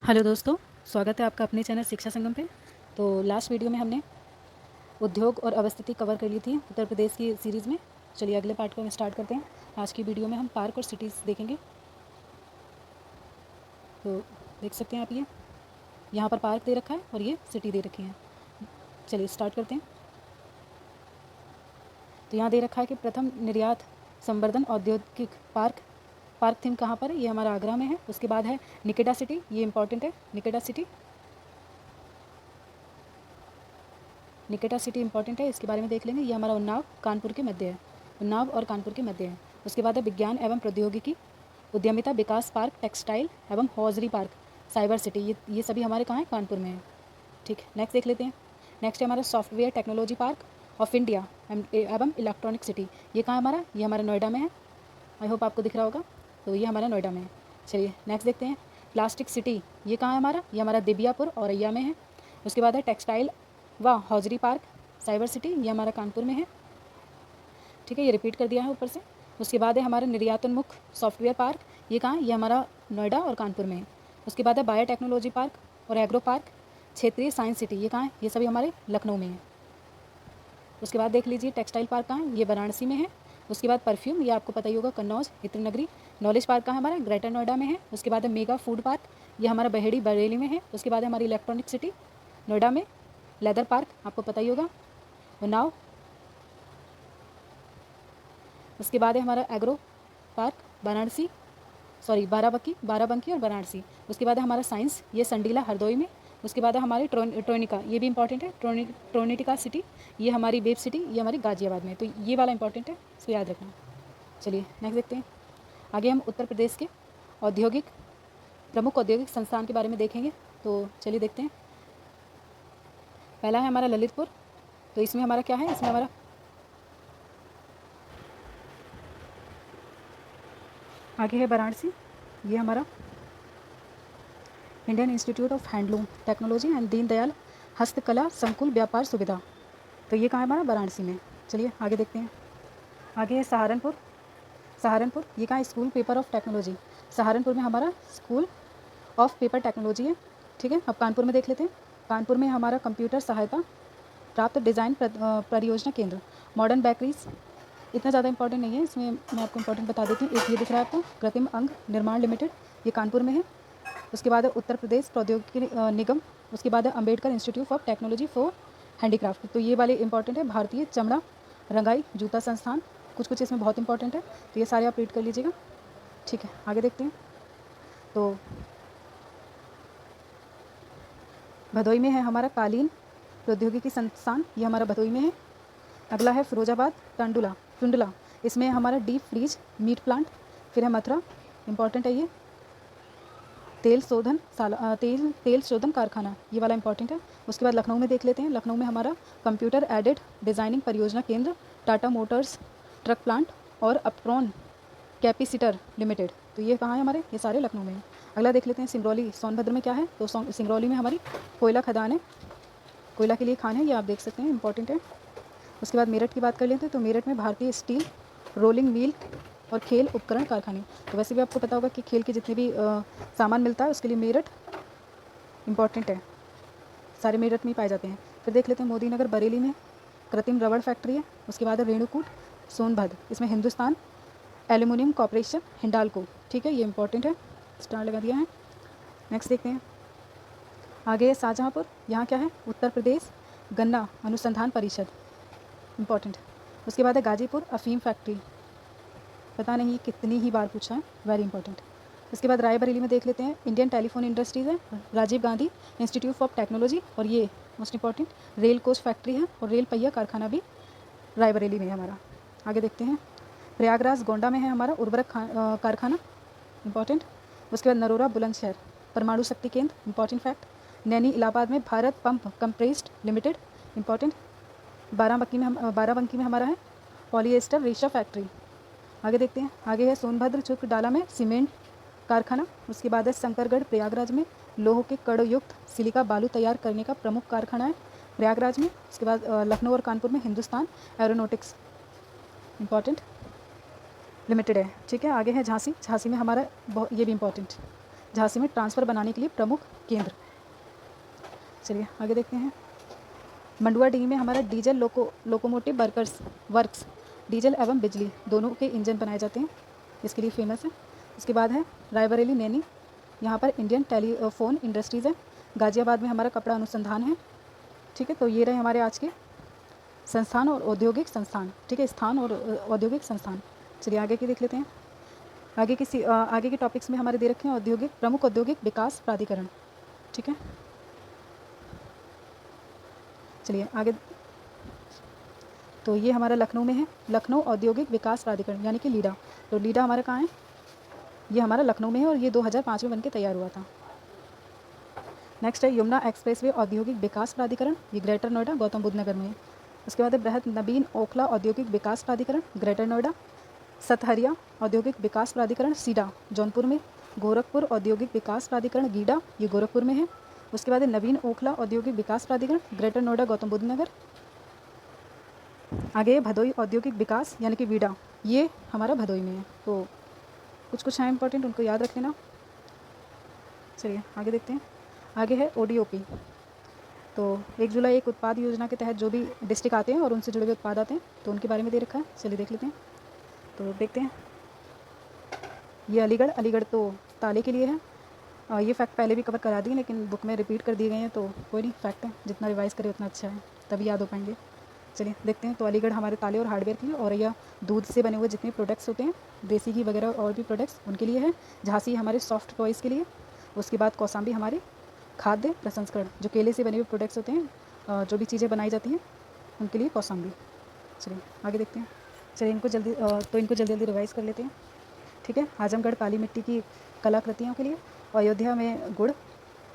Hello दोस्तों, स्वागत है आपका अपने चैनल शिक्षा संगम पे। तो लास्ट वीडियो में हमने उद्योग और अवस्थिति कवर कर ली थी उत्तर प्रदेश की सीरीज़ में। चलिए अगले पार्ट को हम स्टार्ट करते हैं। आज की वीडियो में हम पार्क और सिटीज़ देखेंगे। तो देख सकते हैं आप, ये यहाँ पर पार्क दे रखा है और ये सिटी दे रखी है। चलिए स्टार्ट करते हैं। तो यहाँ दे रखा है कि प्रथम निर्यात संवर्धन औद्योगिक पार्क। पार्क थीम कहाँ पर है? ये हमारा आगरा में है। उसके बाद है निकेटा सिटी, ये इंपॉर्टेंट है। निकेटा सिटी इंपॉर्टेंट है, इसके बारे में देख लेंगे। ये हमारा उन्नाव कानपुर के मध्य है। उन्नाव और कानपुर के मध्य है। उसके बाद है विज्ञान एवं प्रौद्योगिकी उद्यमिता विकास पार्क, टेक्सटाइल एवं हॉजरी पार्क, साइबर सिटी। ये सभी हमारे कहाँ हैं? कानपुर में है। ठीक, नेक्स्ट देख लेते हैं। नेक्स्ट है हमारा software technology park of India एवं इलेक्ट्रॉनिक सिटी। ये कहाँ है हमारा? ये हमारा नोएडा में है। आई होप आपको दिख रहा होगा। तो ये हमारा नोएडा में है। चलिए नेक्स्ट देखते हैं। प्लास्टिक सिटी, ये कहाँ है हमारा? ये हमारा दिबियापुर औरैया में है। उसके बाद है टेक्सटाइल व हॉजरी पार्क, साइबर सिटी, ये हमारा कानपुर में है। ठीक है, ये रिपीट कर दिया है ऊपर से। उसके बाद है हमारा निर्यातोन्मुख सॉफ्टवेयर पार्क, ये कहाँ? ये हमारा नोएडा और कानपुर में है। उसके बाद है बायोटेक्नोलॉजी पार्क और एग्रो पार्क, क्षेत्रीय साइंस सिटी, ये कहाँ है? ये सभी हमारे लखनऊ में है। उसके बाद देख लीजिए टेक्सटाइल पार्क कहाँ है? ये वाराणसी में है। उसके बाद परफ्यूम, ये आपको पता ही होगा, कन्नौज, इत्र नगरी। नॉलेज पार्क कहाँ है हमारा? ग्रेटर नोएडा में है। उसके बाद है मेगा फूड पार्क, ये हमारा बहेड़ी बरेली में है। उसके बाद है हमारी इलेक्ट्रॉनिक सिटी नोएडा में। लेदर पार्क आपको पता ही होगा, उन्नाव। उसके बाद है हमारा agro park Varanasi, sorry Barabanki और वाराणसी। उसके बाद है हमारा साइंस, ये संडीला हरदोई में। उसके बाद है हमारी ट्रोनिका, ये भी इंपॉर्टेंट है, ट्रोनिटिका सिटी, ये हमारी वेब सिटी, ये हमारी गाजियाबाद में। तो ये वाला इंपॉर्टेंट है, इसको याद रखना। चलिए नेक्स्ट देखते हैं। आगे हम उत्तर प्रदेश के औद्योगिक प्रमुख औद्योगिक संस्थान के बारे में देखेंगे। तो चलिए देखते हैं। पहला है हमारा ललितपुर। तो इसमें हमारा क्या है? इसमें हमारा आगे है वाराणसी, ये हमारा Indian institute of handloom technology and Deendayal हस्तकला संकुल व्यापार सुविधा। तो ये कहाँ है हमारा? वाराणसी में। चलिए आगे देखते हैं। आगे है सहारनपुर। सहारनपुर ये कहाँ है? School paper of technology. Saharanpur में हमारा स्कूल ऑफ पेपर टेक्नोलॉजी है। ठीक है, अब कानपुर में देख लेते हैं। कानपुर में हमारा कंप्यूटर सहायता प्राप्त डिज़ाइन परियोजना केंद्र, मॉडर्न बेकरीज। इतना ज़्यादा इंपॉर्टेंट नहीं है, इसमें मैं आपको इंपॉर्टेंट बता देती हूँ। एक ये दिख रहा है आपको, कृत्रिम अंग निर्माण लिमिटेड, ये कानपुर में है। उसके बाद है उत्तर प्रदेश प्रौद्योगिकी निगम। उसके बाद है Ambedkar institute of technology for handicraft. तो ये वाले इंपॉर्टेंट है। भारतीय चमड़ा रंगाई जूता संस्थान, कुछ कुछ इसमें बहुत इंपॉर्टेंट है, तो ये सारे आप रीड कर लीजिएगा। ठीक है, आगे देखते हैं। तो भदोई में है हमारा कालीन प्रौद्योगिकी संस्थान, ये हमारा भदोई में है। अगला है फिरोजाबाद टुंडला, इसमें हमारा डीप फ्रीज मीट प्लांट। फिर है मथुरा, इंपॉर्टेंट है ये, तेल शोधन कारखाना, ये वाला इंपॉर्टेंट है। उसके बाद लखनऊ में देख लेते हैं। लखनऊ में हमारा कंप्यूटर एडेड डिज़ाइनिंग परियोजना केंद्र, टाटा मोटर्स ट्रक प्लांट और अपट्रॉन कैपेसिटर लिमिटेड। तो ये कहाँ है हमारे? ये सारे लखनऊ में हैं। अगला देख लेते हैं सिंगरौली। सोनभद्र में क्या है? तो सिंगरौली में हमारी कोयला खदान है, कोयला के लिए खान है, ये आप देख सकते हैं, इंपॉर्टेंट है। उसके बाद मेरठ की बात कर लेते हैं। तो मेरठ में भारतीय स्टील रोलिंग व्हील और खेल उपकरण कारखाने। तो वैसे भी आपको पता होगा कि खेल के जितने भी सामान मिलता है उसके लिए मेरठ इंपॉर्टेंट है, सारे मेरठ में ही पाए जाते हैं। फिर देख लेते हैं मोदी नगर बरेली में कृत्रिम रबड़ फैक्ट्री है। उसके बाद है रेणुकूट सोनभद्र, इसमें हिंदुस्तान एल्यूमिनियम कॉर्पोरेशन हिंडाल्को। ठीक है, ये इंपॉर्टेंट है, स्टार लगा दिया है। नेक्स्ट देखते हैं। आगे है शाहजहाँपुर, यहाँ क्या है? उत्तर प्रदेश गन्ना अनुसंधान परिषद, इंपॉर्टेंट। उसके बाद है गाजीपुर अफीम फैक्ट्री, पता नहीं कितनी ही बार पूछा है, वेरी इंपॉर्टेंट। उसके बाद रायबरेली में देख लेते हैं इंडियन टेलीफोन इंडस्ट्रीज़ है, Rajiv Gandhi institute of technology, और ये most important rail coach factory है और रेल पहिया कारखाना भी रायबरेली में है हमारा। आगे देखते हैं। प्रयागराज गोंडा में है हमारा उर्वरक कारखाना, इंपॉर्टेंट। उसके बाद नरोरा बुलंदशहर परमाणु शक्ति केंद्र, इंपॉर्टेंट फैक्ट। नैनी इलाहाबाद में Bharat pump compressed limited, important. Barabanki में हमारा है पॉलिएस्टर रेशा फैक्ट्री। आगे देखते हैं। आगे है सोनभद्र चुक डाला में सीमेंट कारखाना। उसके बाद है शंकरगढ़ प्रयागराज में लोह के कड़युक्त सिलिका बालू तैयार करने का प्रमुख कारखाना है प्रयागराज में। उसके बाद लखनऊ और कानपुर में हिंदुस्तान एरोनॉटिक्स, इंपॉर्टेंट लिमिटेड है। ठीक है, आगे है झांसी। झांसी में हमारा ये भी इंपॉर्टेंट झांसी में ट्रांसफ़र बनाने के लिए प्रमुख केंद्र। चलिए आगे देखते हैं। मंडुआडीह में हमारा डीजल लोकोमोटिव वर्क्स डीजल एवं बिजली दोनों के इंजन बनाए जाते हैं, इसके लिए फेमस है। उसके बाद है रायबरेली नैनी, यहाँ पर इंडियन टेलीफोन इंडस्ट्रीज़ है। गाज़ियाबाद में हमारा कपड़ा अनुसंधान है। ठीक है, तो ये रहे हमारे आज के संस्थान और औद्योगिक संस्थान। ठीक है, स्थान और औद्योगिक संस्थान। चलिए आगे की देख लेते हैं। आगे के टॉपिक्स में हमारे दे रखे हैं प्रमुख औद्योगिक विकास प्राधिकरण। ठीक है, चलिए आगे। तो ये हमारा लखनऊ में है, लखनऊ औद्योगिक विकास प्राधिकरण यानी कि लीडा। तो लीडा हमारा कहाँ है? ये हमारा लखनऊ में है और ये 2005 में बनके तैयार हुआ था। नेक्स्ट है यमुना एक्सप्रेसवे औद्योगिक विकास प्राधिकरण, ये ग्रेटर नोएडा गौतम बुद्ध नगर में है। उसके बाद है बृहत नवीन ओखला औद्योगिक विकास प्राधिकरण, ग्रेटर नोएडा। सतहरिया औद्योगिक विकास प्राधिकरण सीडा जौनपुर में। गोरखपुर औद्योगिक विकास प्राधिकरण गीडा, ये गोरखपुर में है। उसके बाद है नवीन ओखला औद्योगिक विकास प्राधिकरण, ग्रेटर नोएडा गौतम बुद्ध नगर। आगे भदोई औद्योगिक विकास यानी कि वीडा, ये हमारा भदोई में है। तो कुछ हैं इंपॉर्टेंट, उनको याद रख लेना। चलिए आगे देखते हैं। आगे है ODOP। तो 1 जुलाई एक उत्पाद योजना के तहत जो भी डिस्ट्रिक्ट आते हैं और उनसे जुड़े हुए उत्पाद आते हैं, तो उनके बारे में दे रखा है। चलिए देख लेते हैं। तो देखते हैं। ये अलीगढ़ तो ताले के लिए है। ये फैक्ट पहले भी कवर करा दिए लेकिन बुक में रिपीट कर दिए गए हैं, तो कोई नहीं, फैक्ट है, जितना रिवाइज़ करें उतना अच्छा है, तभी याद हो पाएंगे। चलिए देखते हैं। तो अलीगढ़ हमारे ताले और हार्डवेयर के लिए, और यह दूध से बने हुए जितने प्रोडक्ट्स होते हैं, देसी घी वगैरह और भी प्रोडक्ट्स, उनके लिए है। झांसी हमारे सॉफ्ट टॉयज़ के लिए। उसके बाद कौसाम्बी हमारे खाद्य प्रसंस्करण, जो केले से बने हुए प्रोडक्ट्स होते हैं, जो भी चीज़ें बनाई जाती हैं उनके लिए कौसाम्बी। चलिए आगे देखते हैं। चलिए इनको जल्दी रिवाइज़ कर लेते हैं। ठीक है, आजमगढ़ काली मिट्टी की कलाकृतियों के लिए। अयोध्या में गुड़।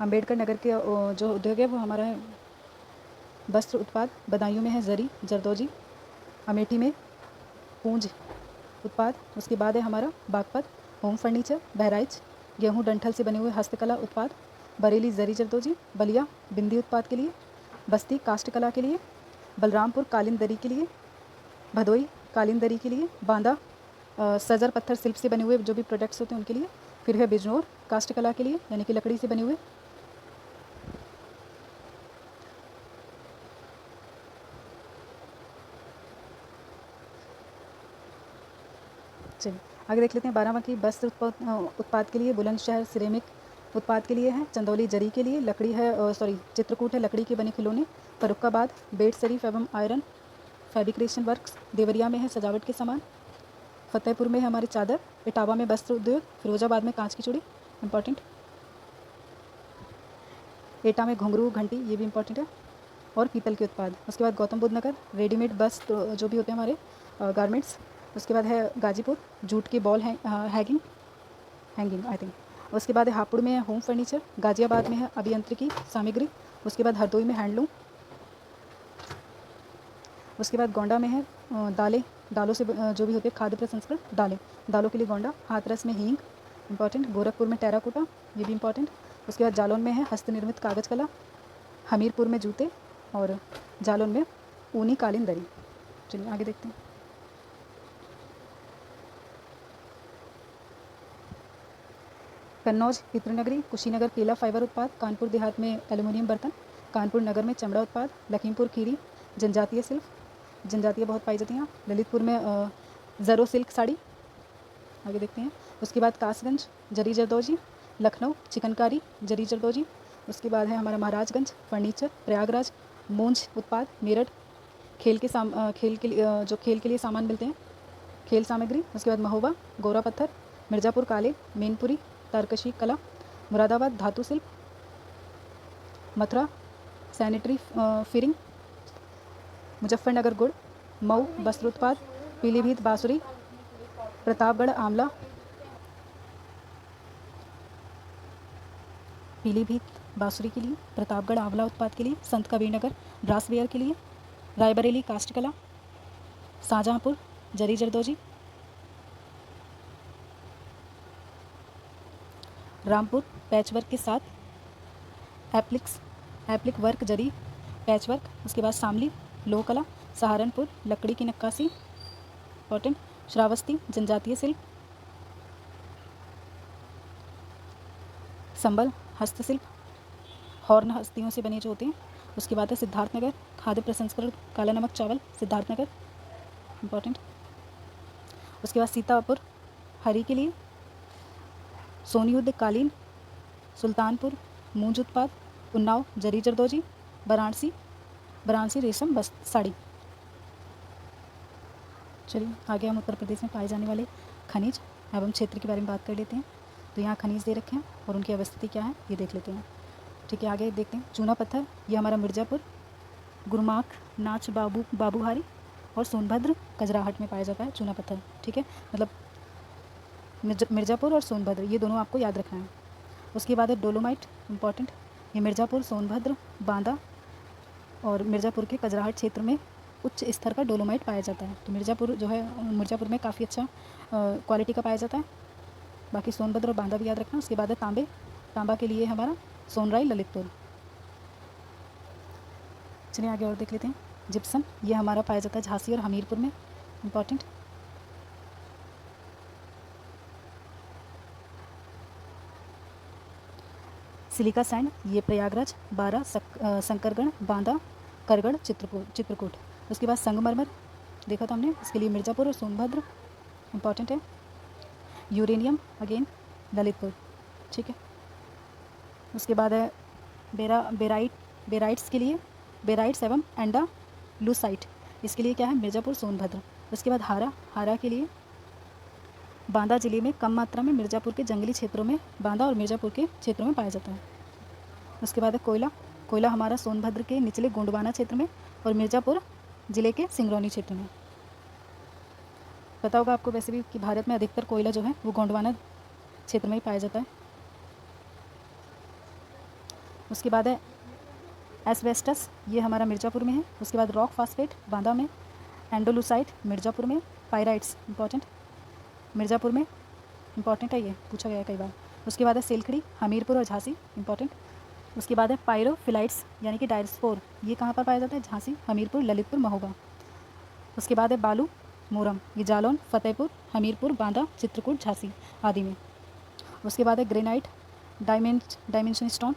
अंबेडकर नगर के जो उद्योग है वो हमारा है वस्त्र उत्पाद। बदायूं में है जरी जरदोजी। अमेठी में पूंज उत्पाद। उसके बाद है हमारा बागपत होम फर्नीचर। बहराइच गेहूं डंठल से बने हुए हस्तकला उत्पाद। बरेली जरी जरदोजी। बलिया बिंदी उत्पाद के लिए। बस्ती काष्ठ कला के लिए। बलरामपुर कालीन दरी के लिए। भदोई कालीन दरी के लिए। बांदा सजर पत्थर शिल्प से बने हुए जो भी प्रोडक्ट्स होते हैं उनके लिए। फिर है बिजनौर काष्ठ कला के लिए यानी कि लकड़ी से बने हुए। चलिए आगे देख लेते हैं। बाराबंकी वस्त्र उत्पाद के लिए। बुलंदशहर सिरेमिक उत्पाद के लिए है। चंदौली जरी के लिए। लकड़ी है चित्रकूट है लकड़ी के बने खिलौने। फर्रुखाबाद बेड शरीफ एवं आयरन फैब्रिकेशन वर्क्स। देवरिया में है सजावट के सामान। फतेहपुर में है हमारी चादर। इटावा में वस्त्र उद्योग। फिरोजाबाद में कांच की चूड़ी, इंपॉर्टेंट। एटा में घुंघरू घंटी, ये भी इंपॉर्टेंट है, और पीतल के उत्पाद। उसके बाद गौतम बुद्ध नगर रेडीमेड वस्त्र जो भी होते हैं हमारे गारमेंट्स। उसके बाद है गाजीपुर जूट के बॉल हैंगिंग आई थिंक। उसके बाद है हापुड़ में है होम फर्नीचर। गाजियाबाद में है अभियंत्रिकी सामग्री। उसके बाद हरदोई में हैंडलूम। उसके बाद गोंडा में है दालों से जो भी होते हैं खाद्य प्रसंस्करण दालों के लिए गोंडा। हाथरस में हींग, इंपॉर्टेंट। गोरखपुर में टेराकोटा, ये भी इंपॉर्टेंट। उसके बाद जालौन में है हस्तनिर्मित कागज़ कला। हमीरपुर में जूते, और जालौन में ऊनी कालीन दरी। चलिए आगे देखते हैं। कन्नौज इत्रनगरी। कुशीनगर केला फाइबर उत्पाद। कानपुर देहात में एल्युमिनियम बर्तन। कानपुर नगर में चमड़ा उत्पाद। लखीमपुर खीरी जनजातीय सिल्क, जनजातियाँ बहुत पाई जाती हैं। ललितपुर में ज़रो सिल्क साड़ी। आगे देखते हैं। उसके बाद कासगंज जरी जरदोजी। लखनऊ चिकनकारी जरी जरदोजी। उसके बाद है हमारा महाराजगंज फर्नीचर। प्रयागराज मूंज उत्पाद। मेरठ खेल के लिए सामान मिलते हैं, खेल सामग्री। उसके बाद महोबा गोरा पत्थर। मिर्ज़ापुर काले मेनपुरी तारकशी कला। मुरादाबाद धातु शिल्प। मथुरा सैनिटरी फिरिंग। मुजफ्फरनगर गुड़। मऊ वस्त्र उत्पाद। पीलीभीत बाँसुरी। प्रतापगढ़ आंवला। पीलीभीत बाँसुरी के लिए। प्रतापगढ़ आंवला उत्पाद के लिए। संत कबीरनगर ब्रासवेयर के लिए। रायबरेली काष्ठ कला। शाहजहाँपुर जरी जरदोजी। रामपुर पैचवर्क के साथ एप्लिक वर्क जरी पैचवर्क। उसके बाद शामली लोह कला। सहारनपुर लकड़ी की नक्काशी, इंपॉर्टेंट। श्रावस्ती जनजातीय शिल्प। संबल हस्तशिल्प, हॉर्न हस्तियों से बने जो होते हैं। उसके बाद है सिद्धार्थनगर, खाद्य प्रसंस्करण, काला नमक चावल, सिद्धार्थनगर, इम्पॉर्टेंट। उसके बाद सीतापुर हरी के लिए, सोनयुद्ध कालीन, सुल्तानपुर मूंज उत्पाद, उन्नाव जरी जरदोजी, वाराणसी रेशम बस साड़ी। चलिए आगे हम उत्तर प्रदेश में पाए जाने वाले खनिज एवं क्षेत्र के बारे में बात कर लेते हैं। तो यहाँ खनिज दे रखे हैं और उनकी अवस्थिति क्या है ये देख लेते हैं। ठीक है, आगे देखते हैं। चूना पत्थर, ये हमारा मिर्ज़ापुर, गुरमाख, नाच बाबूहारी और सोनभद्र कजराहट में पाया जाता है चूना पत्थर। ठीक है, मतलब मिर्ज़ापुर और सोनभद्र ये दोनों आपको याद रखना है। उसके बाद है डोलोमाइट, इम्पॉर्टेंट। ये मिर्ज़ापुर, सोनभद्र, बांदा और मिर्ज़ापुर के कजराहट क्षेत्र में उच्च स्तर का डोलोमाइट पाया जाता है। तो मिर्ज़ापुर जो है, मिर्ज़ापुर में काफ़ी अच्छा क्वालिटी का पाया जाता है। बाकी सोनभद्र और बांदा भी याद रखना। उसके बाद है तांबे, तांबा के लिए हमारा सोनराई ललितपुर। चलिए आगे और देख लेते हैं। जिप्सम, ये हमारा पाया जाता है झांसी और हमीरपुर में, इम्पॉर्टेंट। सिलिका सैंड, ये प्रयागराज, बारा, शंकरगढ़, बांदा, करगढ़, चित्रकूट। उसके बाद संगमरमर देखा था हमने, इसके लिए मिर्ज़ापुर और सोनभद्र, इम्पॉर्टेंट है। Uranium again Lalitpur. ठीक है, उसके बाद है बेराइट्स के लिए, बेराइट्स एवं एंडालुसाइट, इसके लिए क्या है मिर्ज़ापुर, सोनभद्र। उसके बाद हारा के लिए बांदा जिले में कम मात्रा में, मिर्ज़ापुर के जंगली क्षेत्रों में, बांदा और मिर्ज़ापुर के क्षेत्रों में पाया जाता है। उसके बाद है कोयला हमारा सोनभद्र के निचले गोंडवाना क्षेत्र में और मिर्ज़ापुर जिले के सिंगरौली क्षेत्र में। पता होगा आपको वैसे भी कि भारत में अधिकतर कोयला जो है वो गोंडवाना क्षेत्र में ही पाया जाता है। उसके बाद है एस्बेस्टस, ये हमारा मिर्ज़ापुर में है। उसके बाद रॉक फास्फेट बांदा में, एंडोलुसाइट मिर्ज़ापुर में, पायराइट्स इम्पॉर्टेंट मिर्ज़ापुर में, इंपॉर्टेंट है, ये पूछा गया है कई बार। उसके बाद है सेलखड़ी हमीरपुर और झांसी, इंपॉर्टेंट। उसके बाद है पायरोफिलाइट्स यानी कि डायस्पोर, ये कहाँ पर पाया जाता है झांसी, हमीरपुर, ललितपुर, महोबा। उसके बाद है बालू मोरम, ये जालौन, फतेहपुर, हमीरपुर, बांदा, चित्रकूट, झांसी आदि में। उसके बाद है ग्रेनाइट डायमेंशन स्टोन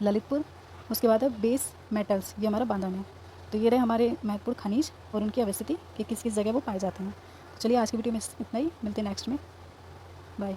ललितपुर। उसके बाद है बेस मेटल्स, ये हमारा बांदा में। तो ये रहे हमारे महत्वपूर्ण खनिज और उनकी अवस्थिति कि किस किस जगह वो पाए जाते हैं। चलिए आज की वीडियो में इतना ही, मिलते हैं नेक्स्ट में, बाय।